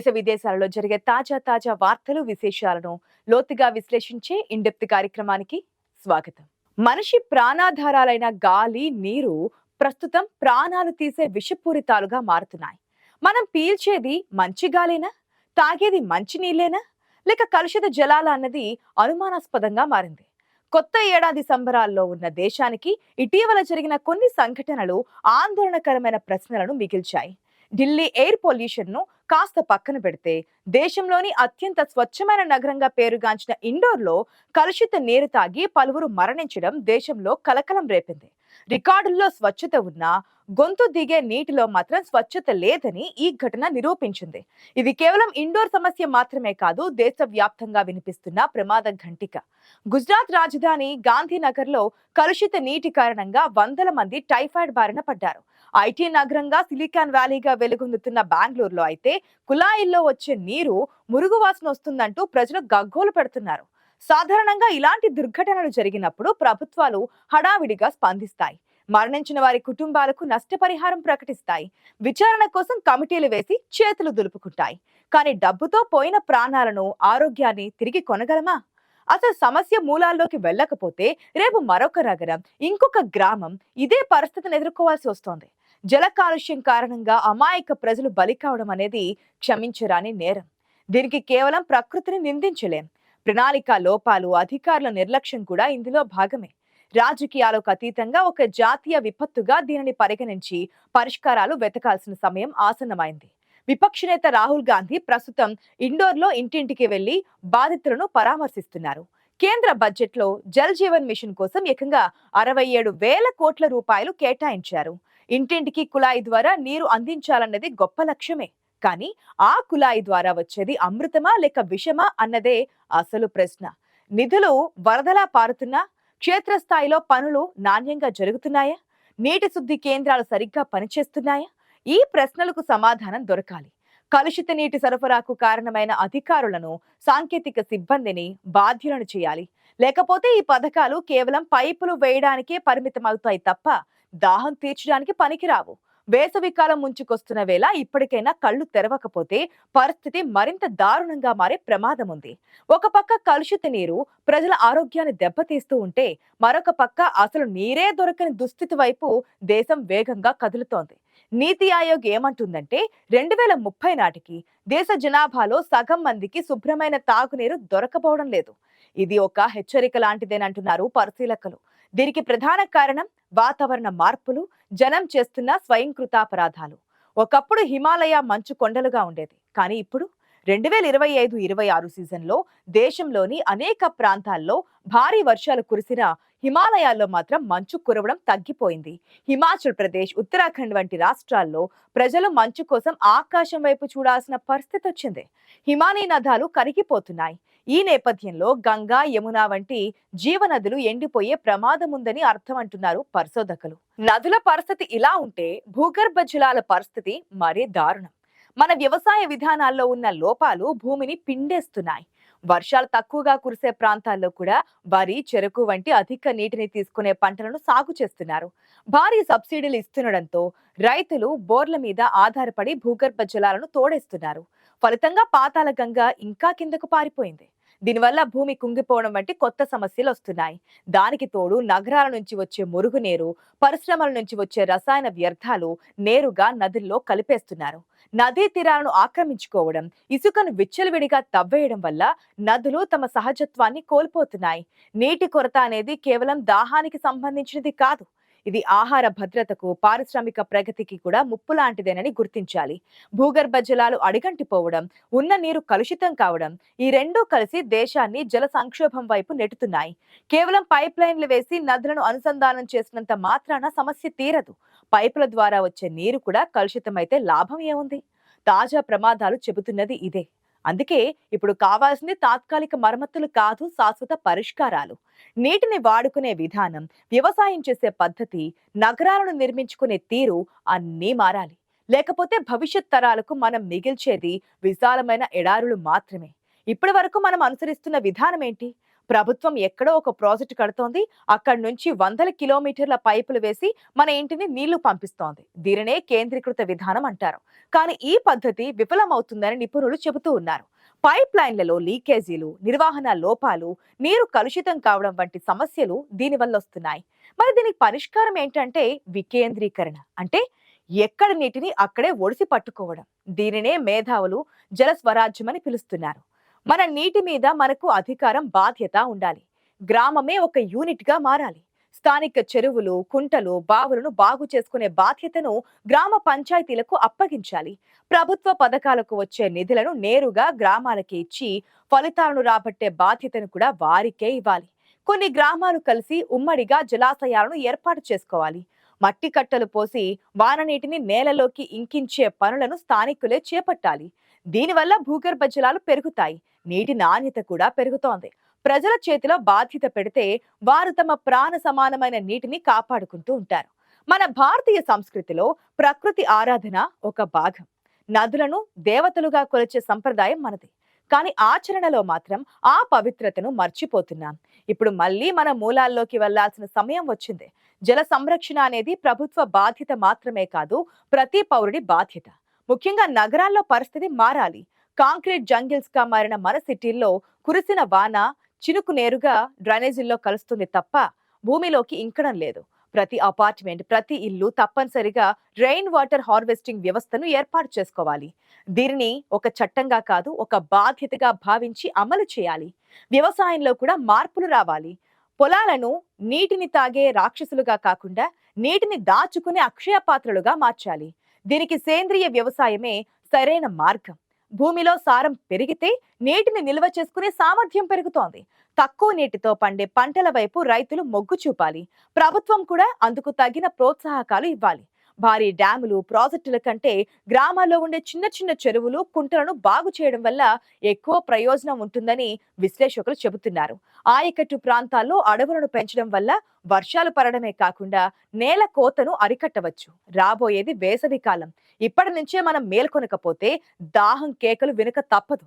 దేశ విదేశాలలో జరిగే తాజా వార్తలు విశేషాలను లోతుగా విశ్లేషించే ఇన్డెప్త్ కార్యక్రమానికి స్వాగతం. మనిషి ప్రాణాధారాలైన గాలి, నీరు ప్రస్తుతం ప్రాణాలు తీసే విషపూరితాలుగా మారుతున్నాయి. మనం పీల్చేది మంచి గాలేనా, తాగేది మంచి నీళ్ళేనా, లేక కలుషిత జలాల అన్నది అనుమానాస్పదంగా మారింది. కొత్త ఏడాది సంబరాల్లో ఉన్న దేశానికి ఇటీవల జరిగిన కొన్ని సంఘటనలు ఆందోళనకరమైన ప్రశ్నలను మిగిల్చాయి. ఢిల్లీ ఎయిర్ పొల్యూషన్ ను కాస్త పక్కన పెడితే, దేశంలోని అత్యంత స్వచ్ఛమైన నగరంగా పేరుగాంచిన ఇండోర్లో కలుషిత నీరు తాగి పలువురు మరణించడం దేశంలో కలకలం రేపింది. రికార్డుల్లో స్వచ్ఛత ఉన్నా గొంతు దిగే నీటిలో మాత్రం స్వచ్ఛత లేదని ఈ ఘటన నిరూపించింది. ఇది కేవలం ఇండోర్ సమస్య మాత్రమే కాదు, దేశవ్యాప్తంగా వినిపిస్తున్న ప్రమాద ఘంటిక. గుజరాత్ రాజధాని గాంధీనగర్ లో కలుషిత నీటి కారణంగా వందల మంది టైఫాయిడ్ బారిన పడ్డారు. ఐటీ నగరంగా సిలికాన్ వ్యాలీగా వెలుగొందుతున్న బెంగళూరులో అయితే కుళాయిల్లో వచ్చే నీరు మురుగు వాసన వస్తుందంటూ ప్రజలు గగ్గోలు పెడుతున్నారు. సాధారణంగా ఇలాంటి దుర్ఘటనలు జరిగినప్పుడు ప్రభుత్వాలు హడావిడిగా స్పందిస్తాయి, మరణించిన వారి కుటుంబాలకు నష్టపరిహారం ప్రకటిస్తాయి, విచారణ కోసం కమిటీలు వేసి చేతులు దులుపుకుంటాయి. కానీ డబ్బుతో పోయిన ప్రాణాలను, ఆరోగ్యాన్ని తిరిగి కొనగలమా? అసలు సమస్య మూలాల్లోకి వెళ్ళకపోతే రేపు మరొక నగరం, ఇంకొక గ్రామం ఇదే పరిస్థితిని ఎదుర్కోవాల్సి వస్తోంది. జల కాలుష్యం కారణంగా అమాయక ప్రజలు బలి కావడం అనేది క్షమించరాని నేరం. దీనికి కేవలం ప్రకృతిని నిందించలేం. ప్రణాళిక లోపాలు, అధికారుల నిర్లక్ష్యం కూడా ఇందులో భాగమే. రాజకీయాలకు అతీతంగా ఒక జాతీయ విపత్తుగా దీనిని పరిగణించి పరిష్కారాలు వెతకాల్సిన సమయం ఆసన్నమైంది. విపక్ష నేత రాహుల్ గాంధీ ప్రస్తుతం ఇండోర్లో ఇంటింటికి వెళ్లి బాధితులను పరామర్శిస్తున్నారు. కేంద్ర బడ్జెట్ లో జల్ జీవన్ మిషన్ కోసం ఏకంగా 67,000 కోట్ల రూపాయలు కేటాయించారు. ఇంటింటికి కుళాయి ద్వారా నీరు అందించాలన్నది గొప్ప లక్ష్యమే. కానీ ఆ కుళాయి ద్వారా వచ్చేది అమృతమా లేక విషమా అన్నదే అసలు ప్రశ్న. నిధులు వరదలా పారుతున్నా, క్షేత్రస్థాయిలో పనులు నాణ్యంగా జరుగుతున్నాయా? నీటి శుద్ధి కేంద్రాలు సరిగ్గా పనిచేస్తున్నాయా? ఈ ప్రశ్నలకు సమాధానం దొరకాలి. కలుషిత నీటి సరఫరాకు కారణమైన అధికారులను, సాంకేతిక సిబ్బందిని బాధ్యులను చేయాలి. లేకపోతే ఈ పథకాలు కేవలం పైపులు వేయడానికే పరిమితమవుతాయి తప్ప దాహం తీర్చడానికి పనికిరావు. వేసవికాలం ముంచుకొస్తున్న వేళ ఇప్పటికైనా కళ్ళు తెరవకపోతే పరిస్థితి మరింత దారుణంగా మారే ప్రమాదం ఉంది. ఒక పక్క కలుషిత నీరు ప్రజల ఆరోగ్యాన్ని దెబ్బతీస్తూ ఉంటే, మరొక పక్క అసలు నీరే దొరకని దుస్థితి వైపు దేశం వేగంగా కదులుతోంది. నీతి ఆయోగ్ ఏమంటుందంటే 2030 నాటికి దేశ జనాభాలో సగం మందికి శుభ్రమైన తాగునీరు దొరకపోవడం లేదు. ఇది ఒక హెచ్చరిక లాంటిదేనంటున్నారు పరిశీలకులు. దీనికి ప్రధాన కారణం వాతావరణ మార్పులు, జనం చేస్తున్న స్వయంకృతాపరాధాలు. ఒకప్పుడు హిమాలయ మంచు కొండలుగా ఉండేది, కానీ ఇప్పుడు 2025-26 సీజన్లో దేశంలోని అనేక ప్రాంతాల్లో భారీ వర్షాలు కురిసినా హిమాలయాల్లో మాత్రం మంచు కురవడం తగ్గిపోయింది. హిమాచల్ ప్రదేశ్, ఉత్తరాఖండ్ వంటి రాష్ట్రాల్లో ప్రజలు మంచు కోసం ఆకాశం వైపు చూడాల్సిన పరిస్థితి వచ్చింది. హిమానీ నదాలు కరిగిపోతున్నాయి. ఈ నేపథ్యంలో గంగా, యమున వంటి జీవనదులు ఎండిపోయే ప్రమాదం ఉందని అర్థం అంటున్నారు పరిశోధకులు. నదుల పరిస్థితి ఇలా ఉంటే భూగర్భ జలాల పరిస్థితి మరీ దారుణం. మన వ్యవసాయ విధానాల్లో ఉన్న లోపాలు భూమిని పిండేస్తున్నాయి. వర్షాలు తక్కువగా కురిసే ప్రాంతాల్లో కూడా వరి, చెరకు వంటి అధిక నీటిని తీసుకునే పంటలను సాగు చేస్తున్నారు. భారీ సబ్సిడీలు ఇస్తుండటంతో రైతులు బోర్ల మీద ఆధారపడి భూగర్భ జలాలను తోడేస్తున్నారు. ఫలితంగా పాతాళ గంగ ఇంకా కిందకు పారిపోయింది. దీనివల్ల భూమి కుంగిపోవడం వంటి కొత్త సమస్యలు వస్తున్నాయి. దానికి తోడు నగరాల నుంచి వచ్చే మురుగునీరు, పరిశ్రమల నుంచి వచ్చే రసాయన వ్యర్థాలు నేరుగా నదుల్లో కలిపేస్తున్నారు. నదీ తీరాలను ఆక్రమించుకోవడం, ఇసుకను విచ్చలవిడిగా తవ్వేయడం వల్ల నదులు తమ సహజత్వాన్ని కోల్పోతున్నాయి. నీటి కొరత అనేది కేవలం దాహానికి సంబంధించినది కాదు. ఇది ఆహార భద్రతకు, పారిశ్రామిక ప్రగతికి కూడా ముప్పు లాంటిదేనని గుర్తించాలి. భూగర్భ జలాలు అడిగంటిపోవడం, ఉన్న నీరు కలుషితం కావడం, ఈ రెండూ కలిసి దేశాన్ని జల సంక్షోభం వైపు నెట్టుతున్నాయి. కేవలం పైప్ లైన్లు వేసి నదులను అనుసంధానం చేసినంత మాత్రాన సమస్య తీరదు. పైపుల ద్వారా వచ్చే నీరు కూడా కలుషితమైతే లాభం ఏముంది? తాజా ప్రమాదాలు చెబుతున్నది ఇదే. అందుకే ఇప్పుడు కావాల్సింది తాత్కాలిక మరమ్మతులు కాదు, శాశ్వత పరిష్కారాలు. నీటిని వాడుకునే విధానం, వ్యవసాయం చేసే పద్ధతి, నగరాలను నిర్మించుకునే తీరు అన్నీ మారాలి. లేకపోతే భవిష్యత్ తరాలకు మనం మిగిల్చేది విశాలమైన ఎడారులు మాత్రమే. ఇప్పటి వరకు మనం అనుసరిస్తున్న విధానం ఏంటి? ప్రభుత్వం ఎక్కడో ఒక ప్రాజెక్టు కడుతోంది. అక్కడి నుంచి వందల కిలోమీటర్ల పైపులు వేసి మన ఇంటిని నీళ్లు పంపిస్తోంది. దీనినే కేంద్రీకృత విధానం అంటారు. కానీ ఈ పద్ధతి విఫలమవుతుందని నిపుణులు చెబుతూ ఉన్నారు. పైప్ లైన్లలో లీకేజీలు, నిర్వహణ లోపాలు, నీరు కలుషితం కావడం వంటి సమస్యలు దీనివల్ల వస్తున్నాయి. మరి దీనికి పరిష్కారం ఏంటంటే వికేంద్రీకరణ. అంటే ఎక్కడ నీటిని అక్కడే ఒడిసి పట్టుకోవడం. దీనినే మేధావులు జల స్వరాజ్యం అని పిలుస్తున్నారు. మన నీటి మీద మనకు అధికారం, బాధ్యత ఉండాలి. గ్రామమే ఒక యూనిట్ గా మారాలి. స్థానిక చెరువులు, కుంటలు, బావులను బాగు చేసుకునే బాధ్యతను గ్రామ పంచాయతీలకు అప్పగించాలి. ప్రభుత్వ పథకాలకు వచ్చే నిధులను నేరుగా గ్రామాలకి ఇచ్చి ఫలితాలను రాబట్టే బాధ్యతను కూడా వారికే ఇవ్వాలి. కొన్ని గ్రామాలు కలిసి ఉమ్మడిగా జలాశయాలను ఏర్పాటు చేసుకోవాలి. మట్టి కట్టలు పోసి వాన నీటిని నేలలోకి ఇంకించే పనులను స్థానికులే చేపట్టాలి. దీనివల్ల భూగర్భ జలాలు పెరుగుతాయి, నీటి నాణ్యత కూడా పెరుగుతోంది. ప్రజల చేతిలో బాధ్యత పెడితే వారు తమ ప్రాణ సమానమైన నీటిని కాపాడుకుంటూ ఉంటారు. మన భారతీయ సంస్కృతిలో ప్రకృతి ఆరాధన ఒక భాగం. నదులను దేవతలుగా కొలిచే సంప్రదాయం మనది. కానీ ఆచరణలో మాత్రం ఆ పవిత్రతను మర్చిపోతున్నాం. ఇప్పుడు మళ్ళీ మన మూలాల్లోకి వెళ్లాల్సిన సమయం వచ్చింది. జల సంరక్షణ అనేది ప్రభుత్వ బాధ్యత మాత్రమే కాదు, ప్రతి పౌరుడి బాధ్యత. ముఖ్యంగా నగరాల్లో పరిస్థితి మారాలి. కాంక్రీట్ జంగిల్స్ గా మారిన మన సిటీల్లో కురిసిన వాన చినుకు నేరుగా డ్రైనేజీల్లో కలుస్తుంది తప్ప భూమిలోకి ఇంకడం లేదు. ప్రతి అపార్ట్మెంట్, ప్రతి ఇల్లు తప్పనిసరిగా రెయిన్ వాటర్ హార్వెస్టింగ్ వ్యవస్థను ఏర్పాటు చేసుకోవాలి. దీనిని ఒక చట్టంగా కాదు, ఒక బాధ్యతగా భావించి అమలు చేయాలి. వ్యవసాయంలో కూడా మార్పులు రావాలి. పొలాలను నీటిని తాగే రాక్షసులుగా కాకుండా నీటిని దాచుకునే అక్షయ పాత్రలుగా మార్చాలి. దీనికి సేంద్రియ వ్యవసాయమే సరైన మార్గం. భూమిలో సారం పెరిగితే నీటిని నిల్వ చేసుకునే సామర్థ్యం పెరుగుతోంది. తక్కువ నీటితో పండే పంటల వైపు రైతులు మొగ్గు చూపాలి. ప్రభుత్వం కూడా అందుకు తగిన ప్రోత్సాహకాలు ఇవ్వాలి. భారీ డ్యాములు, ప్రాజెక్టుల కంటే గ్రామాల్లో ఉండే చిన్న చిన్న చెరువులు, కుంటలను బాగు చేయడం వల్ల ఎక్కువ ప్రయోజనం ఉంటుందని విశ్లేషకులు చెబుతున్నారు. ఆయకట్టు ప్రాంతాల్లో అడవులను పెంచడం వల్ల వర్షాలు పడడమే కాకుండా నేల కోతను అరికట్టవచ్చు. రాబోయేది వేసవి కాలం. ఇప్పటి నుంచే మనం మేల్కొనకపోతే దాహం కేకలు వినక తప్పదు.